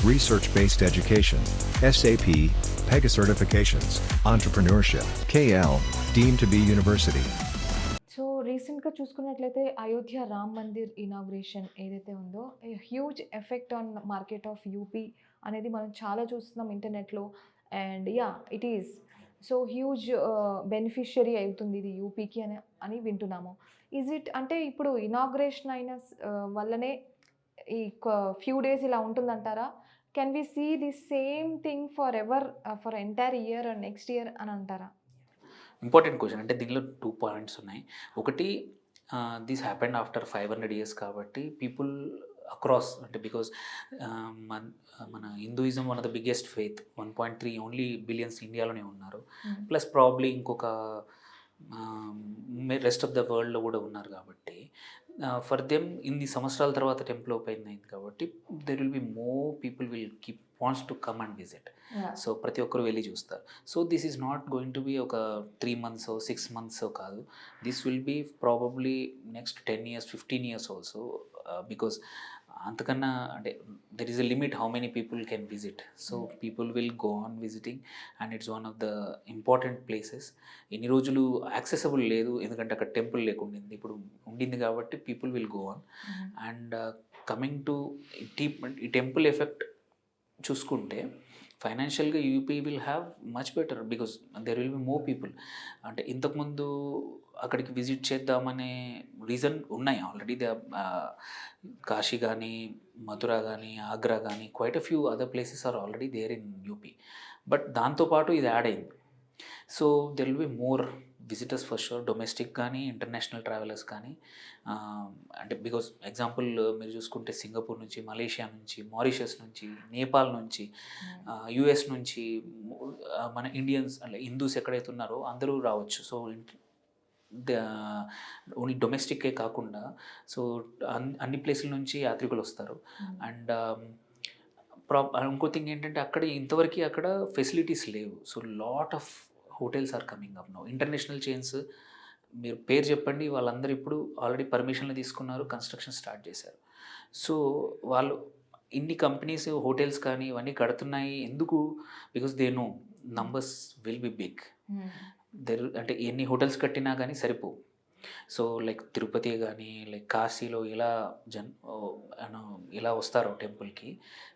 research-based education, SAP, PEGA certifications, entrepreneurship, KL, deemed to be university. So రీసెంట్గా చూసుకున్నట్లయితే Ayodhya Ram Mandir inauguration ఏదైతే ఉందో huge effect on market of UP అనేది మనం చాలా చూస్తున్నాం ఇంటర్నెట్లో. And yeah it is so huge beneficiary అవుతుంది ఇది యూపీకి అని వింటున్నాము. ఈజ్ ఇట్ అంటే ఇప్పుడు ఇనాగ్రేషన్ అయిన వల్లనే ఈ ఫ్యూ డేస్ ఇలా ఉంటుందంటారా? Can we see the same thing for ever for entire year and next year అని అంటారా? Important question. అంటే దీనిలో 2 పాయింట్స్ ఉన్నాయి. ఒకటి, దిస్ హ్యాపెండ్ ఆఫ్టర్ 500 ఇయర్స్ కాబట్టి పీపుల్ అక్రాస్, అంటే బికాస్ మన Hinduism one of the biggest faith, 1.3 only billions ఇండియాలోనే ఉన్నారు. ప్లస్ ప్రాబ్లీ ఇంకొక రెస్ట్ ఆఫ్ ద వరల్డ్లో కూడా ఉన్నారు కాబట్టి ఫర్ దెమ్ ఇన్ని సంవత్సరాల తర్వాత టెంపుల్ ఓపెన్ అయింది కాబట్టి there will be more people will keep wants to come and visit. So ప్రతి ఒక్కరు వెళ్ళి చూస్తారు. So this is not going to be ఒక 3 months 6 months కాదు. This will be probably next 10 years 15 years also, because అంతకన్నా అంటే there is a limit how many people can visit. So people will go on visiting and it's one of the important places. ఎన్ని రోజులు accessible లేదు ఎందుకంటే అక్కడ temple లేకుండింది, ఇప్పుడు ఉండింది కాబట్టి people will go on. And coming to ఈ temple effect చూసుకుంటే ఫైనాన్షియల్గా UP will have much better because there will be more people. అంటే ఇంతకుముందు అక్కడికి విజిట్ చేద్దామనే రీజన్ ఉన్నాయి ఆల్రెడీ. కాశీ కానీ, మథుర కానీ, ఆగ్రా కానీ, quite a few other places are already there in UP. But దాంతోపాటు ఇది యాడ్ అయింది. So there will be more visitors for sure, domestic కానీ ఇంటర్నేషనల్ ట్రావెలర్స్ కానీ. అంటే బికాస్ ఎగ్జాంపుల్ మీరు చూసుకుంటే సింగపూర్ నుంచి, మలేషియా నుంచి, మారిషస్ నుంచి, నేపాల్ నుంచి, యుఎస్ నుంచి, మన ఇండియన్స్ అంటే హిందూస్ ఎక్కడైతే ఉన్నారో అందరూ రావచ్చు. సో ఓన్లీ డొమెస్టిక్కే కాకుండా సో అన్ని ప్లేసుల నుంచి యాత్రికులు వస్తారు. అండ్ ఇంకో థింగ్ ఏంటంటే అక్కడ ఇంతవరకు అక్కడ ఫెసిలిటీస్ లేవు. So lot of hotels are coming up now. International chains మీరు పేరు చెప్పండి, వాళ్ళందరూ ఇప్పుడు ఆల్రెడీ పర్మిషన్లు తీసుకున్నారు, కన్స్ట్రక్షన్ స్టార్ట్ చేశారు. సో వాళ్ళు ఇన్ని కంపెనీస్ హోటల్స్ కానీ ఇవన్నీ కడుతున్నాయి ఎందుకు? Because they know numbers will be big. అంటే ఎన్ని హోటల్స్ కట్టినా కానీ సరిపోవు. సో లైక్ తిరుపతి కానీ లైక్ కాశీలో ఇలా వస్తారో టెంపుల్కి.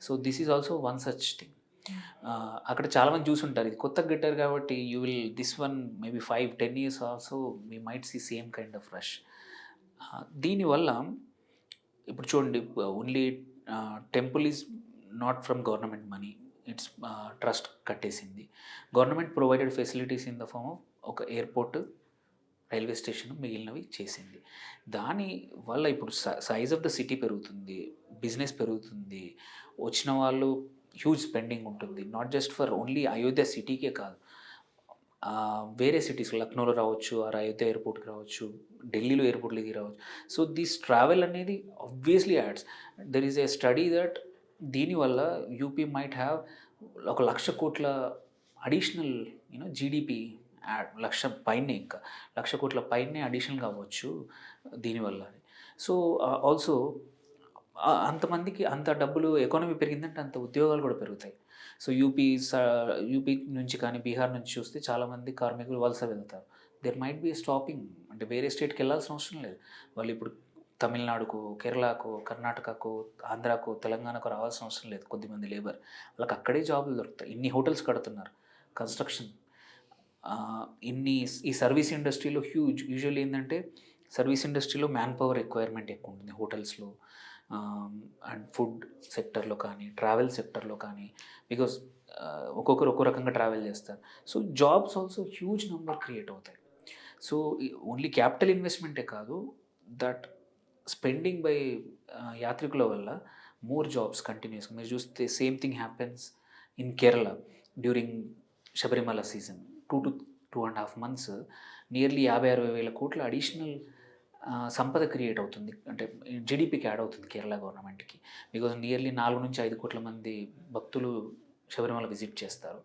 So this is also one such thing. అక్కడ చాలామంది చూసుంటారు, ఇది కొత్తగా కట్టారు కాబట్టి you will this one maybe 5-10 years also we might see same kind of rush. దీనివల్ల ఇప్పుడు చూడండి, only temple is not from government money, it's trust కట్టేసింది. Government provided facilities in the form of ఒక ఎయిర్పోర్ట్, రైల్వే స్టేషన్, మిగిలినవి చేసింది. దాని వల్ల ఇప్పుడు సైజ్ ఆఫ్ ద సిటీ పెరుగుతుంది, బిజినెస్ పెరుగుతుంది, వచ్చిన వాళ్ళు హ్యూజ్ స్పెండింగ్ ఉంటుంది. Not just for only Ayodhya సిటీకే కాదు, వేరే సిటీస్ లక్నోలో రావచ్చు, ఆర్ అయోధ్య ఎయిర్పోర్ట్కి రావచ్చు, ఢిల్లీలో ఎయిర్పోర్ట్లకి రావచ్చు. సో దిస్ ట్రావెల్ అనేది obviously ads. There is a study that దీనివల్ల యూపీ మైట్ హ్యావ్ 1,00,000 కోట్ల అడిషనల్ జీడిపి యాడ్, 1,00,000 పైనే, ఇంకా 1,00,000 కోట్ల పైనే అడిషనల్గా అవ్వచ్చు దీనివల్ల. సో ఆల్సో అంతమందికి అంత డబ్బులు ఎకానమీ పెరిగిందంటే అంత ఉద్యోగాలు కూడా పెరుగుతాయి. సో యూపీ నుంచి కానీ బీహార్ నుంచి చూస్తే చాలామంది కార్మికులు వలస వెళ్తారు. దెర్ మైట్ బి స్టాపింగ్, అంటే వేరే స్టేట్కి వెళ్ళాల్సిన అవసరం లేదు. వాళ్ళు ఇప్పుడు తమిళనాడుకు, కేరళకు, కర్ణాటకకు, ఆంధ్రాకు, తెలంగాణకు రావాల్సిన అవసరం లేదు. కొద్దిమంది లేబర్ వాళ్ళకి అక్కడే జాబులు దొరుకుతాయి. ఇన్ని హోటల్స్ కడుతున్నారు, కన్స్ట్రక్షన్, ఈ సర్వీస్ ఇండస్ట్రీలో యూజువల్లీ ఏంటంటే సర్వీస్ ఇండస్ట్రీలో మ్యాన్ పవర్ రిక్వైర్మెంట్ ఎక్కువ ఉంటుంది హోటల్స్లో అండ్ ఫుడ్ సెక్టర్లో కానీ, ట్రావెల్ సెక్టర్లో కానీ, బికాస్ ఒక్కొక్కరు ఒక్కో రకంగా ట్రావెల్ చేస్తారు. So jobs also huge number create అవుతాయి. సో ఓన్లీ క్యాపిటల్ ఇన్వెస్ట్మెంటే కాదు, దట్ స్పెండింగ్ బై యాత్రికుల వల్ల మోర్ జాబ్స్ కంటిన్యూస్గా మీరు చూస్తే same thing happens in Kerala during Sabarimala season. 2 to 2.5 months nearly 50-60 వేల కోట్ల అడిషనల్ సంపద క్రియేట్ అవుతుంది, అంటే జీడిపికి యాడ్ అవుతుంది కేరళ గవర్నమెంట్కి. బికాజ్ నియర్లీ 4-5 కోట్ల మంది భక్తులు శబరిమల విజిట్ చేస్తారు.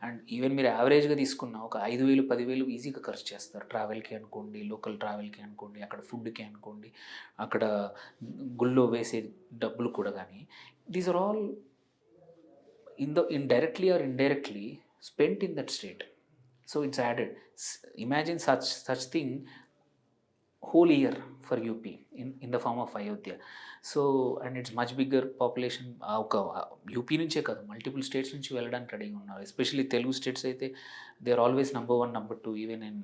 అండ్ ఈవెన్ మీరు యావరేజ్గా తీసుకున్న ఒక 5,000-10,000 ఈజీగా ఖర్చు చేస్తారు ట్రావెల్కి అనుకోండి, లోకల్ ట్రావెల్కి అనుకోండి, అక్కడ ఫుడ్కి అనుకోండి, అక్కడ గుళ్ళో వేసే డబ్బులు కూడా. కానీ these are all indirectly or indirectly spent in that state. So it's added. Imagine such thing whole year for UP in the form of Ayodhya. So and it's much bigger population. UP నుంచే కాదు multiple states నుంచి వెళ్ళడానికి రెడీగా ఉన్నారు. Especially Telugu states అయితే they are always number 1 number 2 even in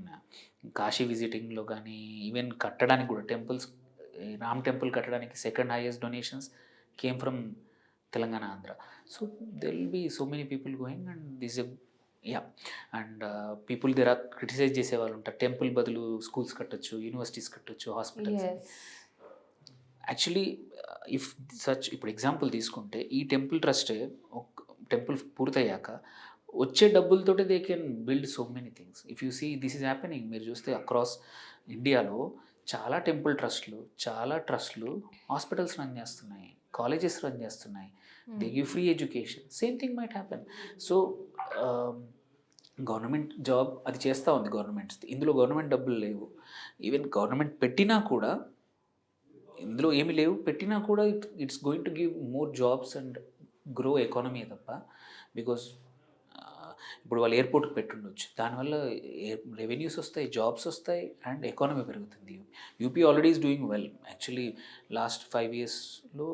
Kashi విజిటింగ్లో కానీ even కట్టడానికి కూడా టెంపుల్స్, రామ్ టెంపుల్ కట్టడానికి second highest donations came from Telangana, Andhra. So there will be so many people going and this and people there are criticize చేసే వాళ్ళు ఉంటారు. Temple బదులు schools కట్టొచ్చు, యూనివర్సిటీస్ కట్టొచ్చు, హాస్పిటల్స్. యాక్చువల్లీ ఇప్పుడు ఎగ్జాంపుల్ తీసుకుంటే ఈ టెంపుల్ ట్రస్టే ఒక టెంపుల్ పూర్తయ్యాక వచ్చే డబ్బులతోటి they can build so many things. If you see this is happening. మీరు చూస్తే అక్రాస్ ఇండియాలో చాలా టెంపుల్ ట్రస్ట్లు, చాలా ట్రస్ట్లు హాస్పిటల్స్ రన్ చేస్తున్నాయి, కాలేజెస్ రన్ చేస్తున్నాయి. They give free education. Same thing might happen. So government job అది చేస్తూ ఉంది గవర్నమెంట్స్. ఇందులో గవర్నమెంట్ డబ్బులు లేవు. ఈవెన్ గవర్నమెంట్ పెట్టినా కూడా ఇందులో ఏమి లేవు. పెట్టినా కూడా it's going to give more jobs and grow economy తప్ప. బికాస్ ఇప్పుడు వాళ్ళు ఎయిర్పోర్ట్కి పెట్టుండొచ్చు, దానివల్ల రెవెన్యూస్ వస్తాయి, జాబ్స్ వస్తాయి అండ్ ఎకానమీ పెరుగుతుంది. UP already is doing well. Actually last 5 yearsలో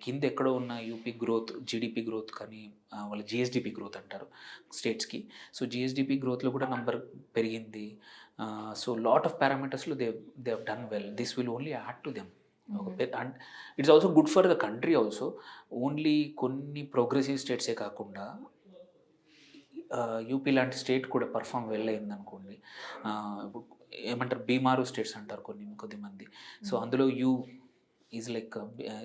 కింద ఎక్కడో ఉన్న యూపీ గ్రోత్, జీడిపి గ్రోత్ కానీ వాళ్ళ జిఎస్డిపి గ్రోత్ అంటారు స్టేట్స్కి. సో జిఎస్డిపి గ్రోత్లో కూడా నంబర్ పెరిగింది. సో లాట్ ఆఫ్ పారామీటర్స్లో they have done well. This will only add to them. And it's also good for the country also. ఓన్లీ కొన్ని ప్రోగ్రెసివ్ స్టేట్సే కాకుండా యూపీ లాంటి స్టేట్ కూడా పర్ఫామ్ వెల్ అయింది అనుకోండి. ఏమంటారు బీమారు స్టేట్స్ అంటారు కొద్దిమంది. సో అందులో ఈజ్ లైక్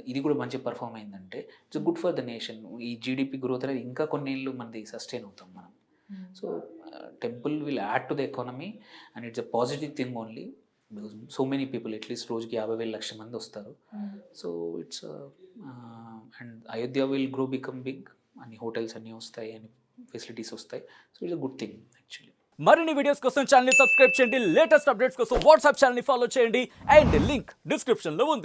ఇది కూడా మంచి పర్ఫామ్ అయిందంటే it's good for the nation. ఈ జీడిపి గ్రోత్ అనేది ఇంకా కొన్ని ఏళ్ళు మనది సస్టైన్ అవుతాం మనం. So temple will add to the economy and it's a positive thing only. Because so many people at least రోజుకి 50,000 లక్ష మంది వస్తారు. So it's and Ayodhya will grow become big. అన్ని హోటల్స్ అన్నీ వస్తాయి, అన్ని ఫెసిలిటీస్ వస్తాయి. So it's a good thing actually. మరిన్ని వీడియోస్ కోసం ఛానల్ ని సబ్స్క్రైబ్ చేయండి, లేటెస్ట్ అప్డేట్స్ కోసం వాట్సాప్ ఛానల్ ని ఫాలో చేయండి అండ్ లింక్ డిస్క్రిప్షన్ లో ఉంది.